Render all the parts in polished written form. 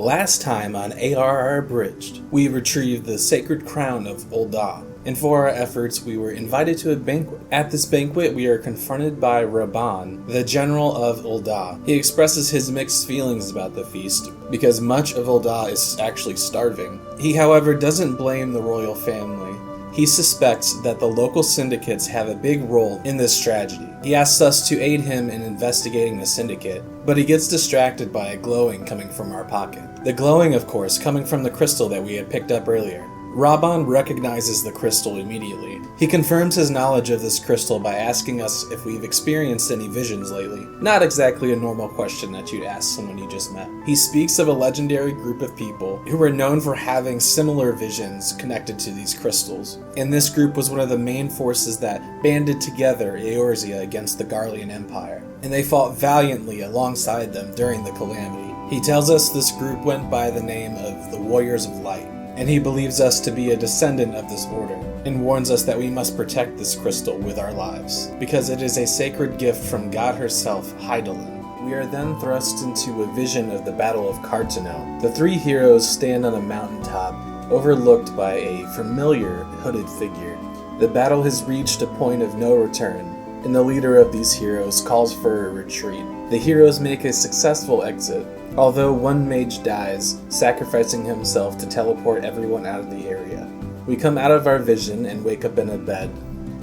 Last time on ARR Abridged, we retrieved the sacred crown of Ul'dah, and for our efforts we were invited to a banquet. At this banquet we are confronted by Rabban, the general of Ul'dah. He expresses his mixed feelings about the feast, because much of Ul'dah is actually starving. He however doesn't blame the royal family. He suspects that the local syndicates have a big role in this tragedy. He asks us to aid him in investigating the syndicate, but he gets distracted by a glowing coming from our pocket. The glowing, of course, coming from the crystal that we had picked up earlier. Rabban recognizes the crystal immediately. He confirms his knowledge of this crystal by asking us if we've experienced any visions lately. Not exactly a normal question that you'd ask someone you just met. He speaks of a legendary group of people who were known for having similar visions connected to these crystals. And this group was one of the main forces that banded together Eorzea against the Garlean Empire. And they fought valiantly alongside them during the calamity. He tells us this group went by the name of the Warriors of Light, and he believes us to be a descendant of this order, and warns us that we must protect this crystal with our lives, because it is a sacred gift from God herself, Hydaelyn. We are then thrust into a vision of the Battle of Cartano. The three heroes stand on a mountaintop, overlooked by a familiar hooded figure. The battle has reached a point of no return, and the leader of these heroes calls for a retreat. The heroes make a successful exit, although one mage dies, sacrificing himself to teleport everyone out of the area. We come out of our vision and wake up in a bed,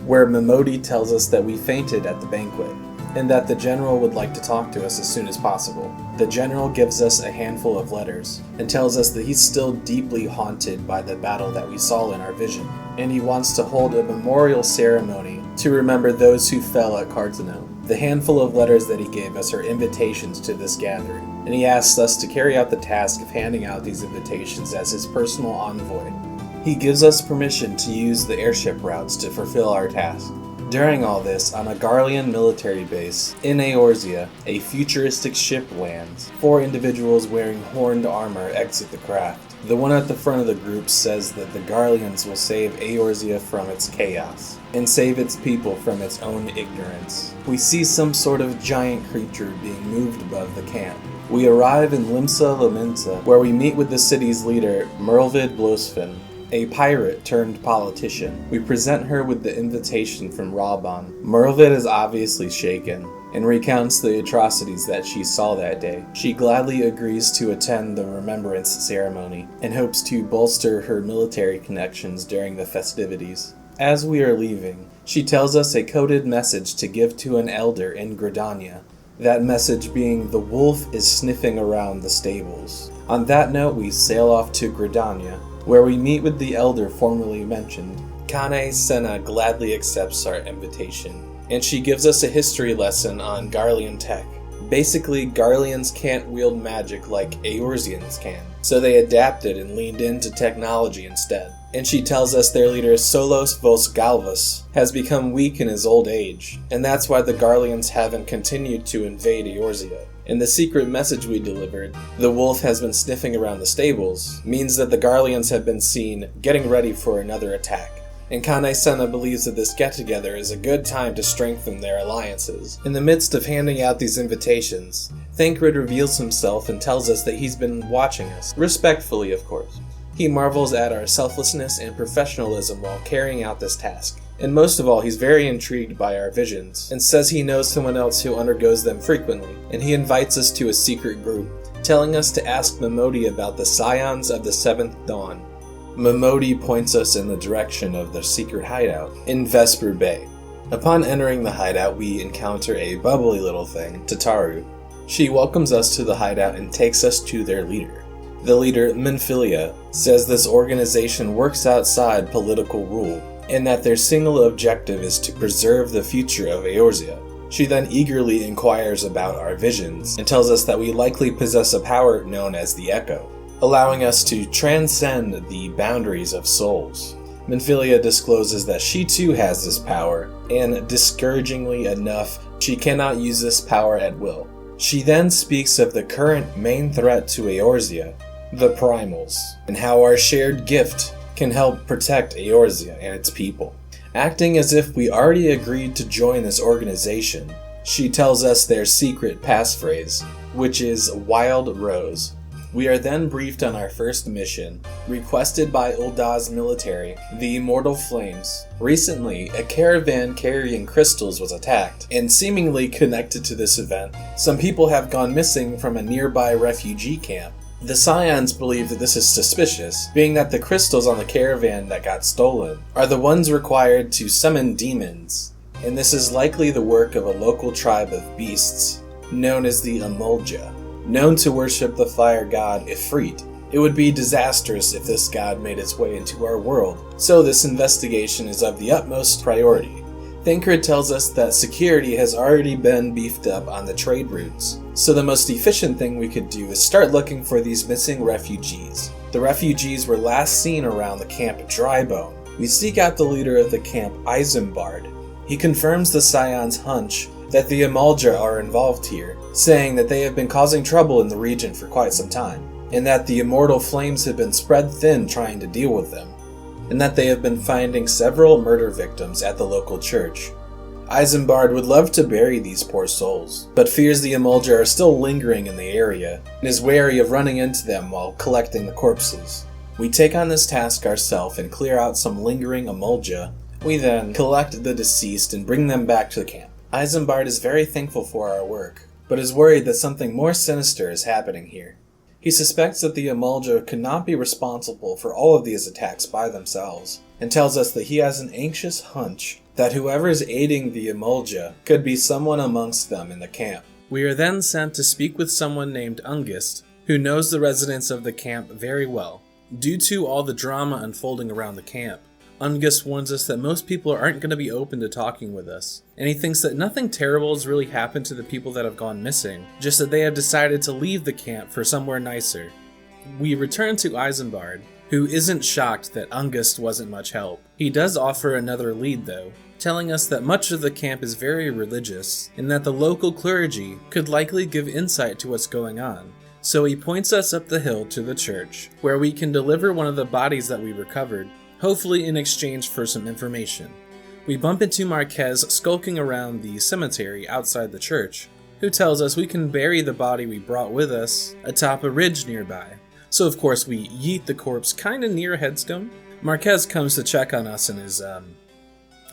where Memodi tells us that we fainted at the banquet, and that the general would like to talk to us as soon as possible. The general gives us a handful of letters, and tells us that he's still deeply haunted by the battle that we saw in our vision, and he wants to hold a memorial ceremony to remember those who fell at Cartano. The handful of letters that he gave us are invitations to this gathering, and he asks us to carry out the task of handing out these invitations as his personal envoy. He gives us permission to use the airship routes to fulfill our task. During all this, on a Garlean military base in Eorzea, a futuristic ship lands. 4 individuals wearing horned armor exit the craft. The one at the front of the group says that the Garleans will save Eorzea from its chaos, and save its people from its own ignorance. We see some sort of giant creature being moved above the camp. We arrive in Limsa Lamenta, where we meet with the city's leader, Merlvid Blosfin, a pirate turned politician. We present her with the invitation from Rabban. Merlvid is obviously shaken, and recounts the atrocities that she saw that day. She gladly agrees to attend the remembrance ceremony, and hopes to bolster her military connections during the festivities. As we are leaving, she tells us a coded message to give to an elder in Gridania. That message being the wolf is sniffing around the stables. On that note, we sail off to Gridania, where we meet with the elder formerly mentioned. Kane Senna gladly accepts our invitation, and she gives us a history lesson on Garlean tech. Basically, Garleans can't wield magic like Eorzeans can, so they adapted and leaned into technology instead. And she tells us their leader Solos Vos Galvus has become weak in his old age, and that's why the Garleans haven't continued to invade Eorzea. And the secret message we delivered, the wolf has been sniffing around the stables, means that the Garleans have been seen getting ready for another attack. And Kane Senna believes that this get-together is a good time to strengthen their alliances. In the midst of handing out these invitations, Thancred reveals himself and tells us that he's been watching us, respectfully of course. He marvels at our selflessness and professionalism while carrying out this task. And most of all, he's very intrigued by our visions, and says he knows someone else who undergoes them frequently, and he invites us to a secret group, telling us to ask Memodi about the Scions of the Seventh Dawn. Memodi points us in the direction of their secret hideout in Vesper Bay. Upon entering the hideout, we encounter a bubbly little thing, Tataru. She welcomes us to the hideout and takes us to their leader. The leader, Minfilia, says this organization works outside political rule, and that their single objective is to preserve the future of Eorzea. She then eagerly inquires about our visions, and tells us that we likely possess a power known as the Echo, allowing us to transcend the boundaries of souls. Minfilia discloses that she too has this power, and discouragingly enough, she cannot use this power at will. She then speaks of the current main threat to Eorzea, the Primals, and how our shared gift can help protect Eorzea and its people. Acting as if we already agreed to join this organization, she tells us their secret passphrase, which is Wild Rose. We are then briefed on our first mission, requested by Uldah's military, the Immortal Flames. Recently, a caravan carrying crystals was attacked, and seemingly connected to this event, some people have gone missing from a nearby refugee camp. The Scions believe that this is suspicious, being that the crystals on the caravan that got stolen are the ones required to summon demons, and this is likely the work of a local tribe of beasts, known as the Amolja, known to worship the fire god Ifrit. It would be disastrous if this god made its way into our world, so this investigation is of the utmost priority. Thancred tells us that security has already been beefed up on the trade routes, so the most efficient thing we could do is start looking for these missing refugees. The refugees were last seen around the camp Drybone. We seek out the leader of the camp, Isambard. He confirms the Scion's hunch that the Amolja are involved here, saying that they have been causing trouble in the region for quite some time, and that the Immortal Flames have been spread thin trying to deal with them, and that they have been finding several murder victims at the local church. Isambard would love to bury these poor souls, but fears the Amolja are still lingering in the area, and is wary of running into them while collecting the corpses. We take on this task ourselves and clear out some lingering Amolja. We then collect the deceased and bring them back to the camp. Isambard is very thankful for our work, but is worried that something more sinister is happening here. He suspects that the Amolja could not be responsible for all of these attacks by themselves, and tells us that he has an anxious hunch that whoever is aiding the Amolja could be someone amongst them in the camp. We are then sent to speak with someone named Ungist, who knows the residents of the camp very well. Due to all the drama unfolding around the camp, Ungist warns us that most people aren't going to be open to talking with us, and he thinks that nothing terrible has really happened to the people that have gone missing, just that they have decided to leave the camp for somewhere nicer. We return to Isambard, who isn't shocked that Ungist wasn't much help. He does offer another lead though, telling us that much of the camp is very religious, and that the local clergy could likely give insight to what's going on. So he points us up the hill to the church, where we can deliver one of the bodies that we recovered, hopefully in exchange for some information. We bump into Marquez skulking around the cemetery outside the church, who tells us we can bury the body we brought with us atop a ridge nearby. So of course we yeet the corpse kinda near a headstone. Marquez comes to check on us and is,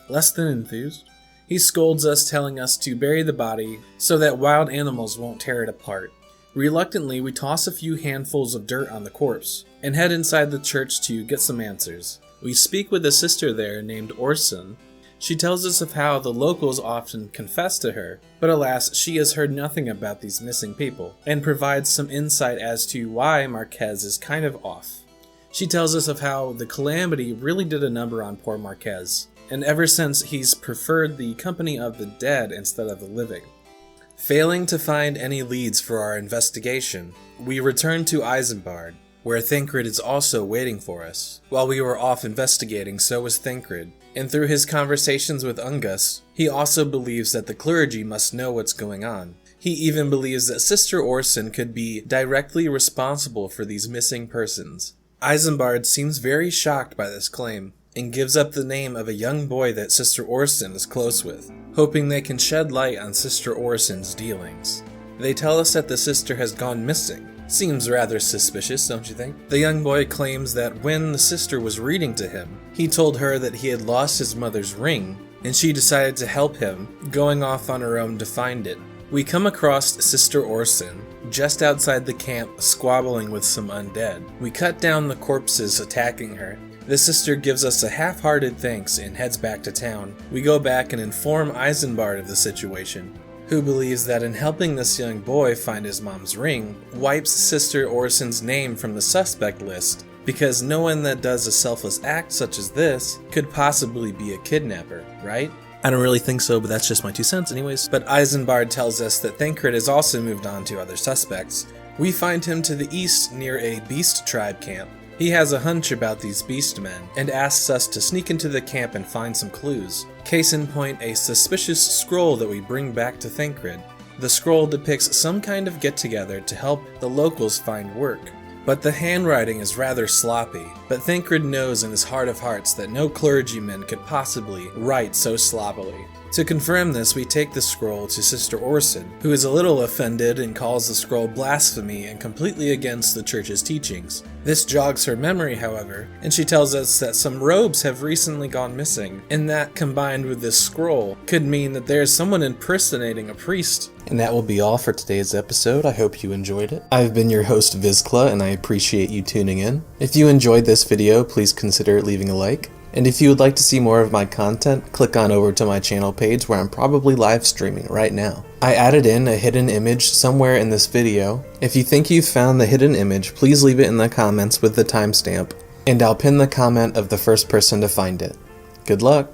less than enthused. He scolds us, telling us to bury the body so that wild animals won't tear it apart. Reluctantly, we toss a few handfuls of dirt on the corpse and head inside the church to get some answers. We speak with a sister there named Orson. She tells us of how the locals often confess to her, but alas, she has heard nothing about these missing people, and provides some insight as to why Marquez is kind of off. She tells us of how the calamity really did a number on poor Marquez, and ever since he's preferred the company of the dead instead of the living. Failing to find any leads for our investigation, we return to Isambard, where Thancred is also waiting for us. While we were off investigating, so was Thancred, and through his conversations with Ungus, he also believes that the clergy must know what's going on. He even believes that Sister Orson could be directly responsible for these missing persons. Isambard seems very shocked by this claim, and gives up the name of a young boy that Sister Orson is close with, hoping they can shed light on Sister Orson's dealings. They tell us that the sister has gone missing. Seems rather suspicious, don't you think? The young boy claims that when the sister was reading to him, he told her that he had lost his mother's ring, and she decided to help him, going off on her own to find it. We come across Sister Orson, just outside the camp, squabbling with some undead. We cut down the corpses attacking her. The sister gives us a half-hearted thanks and heads back to town. We go back and inform Isambard of the situation, who believes that in helping this young boy find his mom's ring, wipes Sister Orson's name from the suspect list, because no one that does a selfless act such as this could possibly be a kidnapper, right? I don't really think so, but that's just my 2 cents anyways. But Isambard tells us that Thancred has also moved on to other suspects. We find him to the east near a beast tribe camp. He has a hunch about these beast men, and asks us to sneak into the camp and find some clues. Case in point, a suspicious scroll that we bring back to Thancred. The scroll depicts some kind of get-together to help the locals find work. But the handwriting is rather sloppy, but Thancred knows in his heart of hearts that no clergyman could possibly write so sloppily. To confirm this, we take the scroll to Sister Orson, who is a little offended and calls the scroll blasphemy and completely against the church's teachings. This jogs her memory, however, and she tells us that some robes have recently gone missing, and that combined with this scroll could mean that there is someone impersonating a priest. And that will be all for today's episode. I hope you enjoyed it. I've been your host Vizkla, and I appreciate you tuning in. If you enjoyed this video, please consider leaving a like. And if you would like to see more of my content, click on over to my channel page where I'm probably live streaming right now. I added in a hidden image somewhere in this video. If you think you've found the hidden image, please leave it in the comments with the timestamp, and I'll pin the comment of the first person to find it. Good luck!